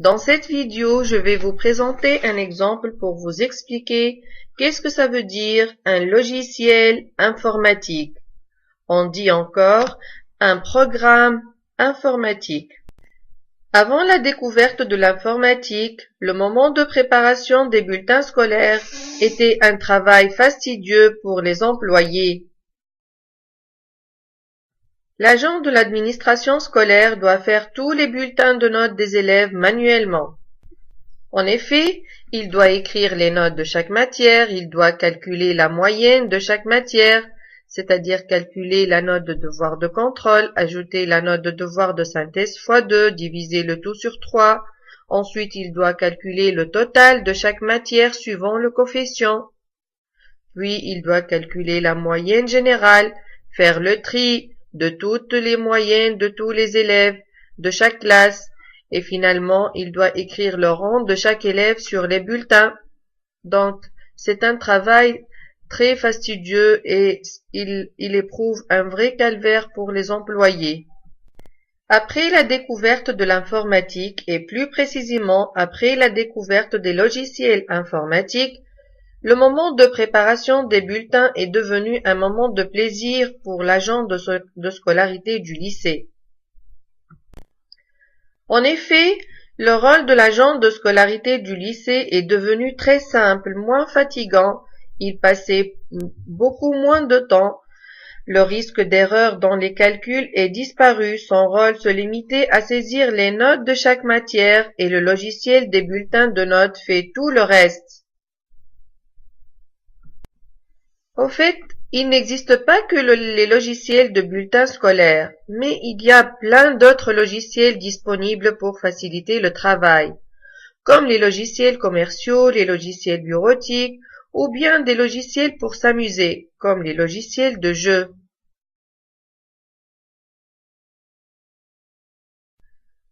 Dans cette vidéo, je vais vous présenter un exemple pour vous expliquer qu'est-ce que ça veut dire un logiciel informatique. On dit encore un programme informatique. Avant la découverte de l'informatique, le moment de préparation des bulletins scolaires était un travail fastidieux pour les employés. L'agent de l'administration scolaire doit faire tous les bulletins de notes des élèves manuellement. En effet, il doit écrire les notes de chaque matière, il doit calculer la moyenne de chaque matière, c'est-à-dire calculer la note de devoir de contrôle, ajouter la note de devoir de synthèse x 2, diviser le tout sur 3. Ensuite, il doit calculer le total de chaque matière suivant le coefficient. Puis, il doit calculer la moyenne générale, faire le tri de toutes les moyennes de tous les élèves de chaque classe, et finalement, il doit écrire le rang de chaque élève sur les bulletins. Donc, c'est un travail très fastidieux et il éprouve un vrai calvaire pour les employés. Après la découverte de l'informatique et plus précisément après la découverte des logiciels informatiques, le moment de préparation des bulletins est devenu un moment de plaisir pour l'agent de scolarité du lycée. En effet, le rôle de l'agent de scolarité du lycée est devenu très simple, moins fatigant, il passait beaucoup moins de temps, le risque d'erreur dans les calculs est disparu, son rôle se limitait à saisir les notes de chaque matière et le logiciel des bulletins de notes fait tout le reste. Au fait, il n'existe pas que les logiciels de bulletins scolaires, mais il y a plein d'autres logiciels disponibles pour faciliter le travail, comme les logiciels commerciaux, les logiciels bureautiques, ou bien des logiciels pour s'amuser, comme les logiciels de jeu.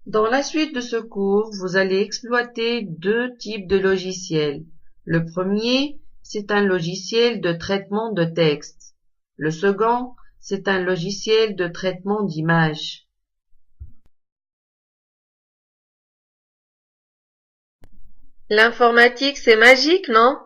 Dans la suite de ce cours, vous allez exploiter deux types de logiciels. Le premier, c'est un logiciel de traitement de texte. Le second, c'est un logiciel de traitement d'images. L'informatique, c'est magique, non?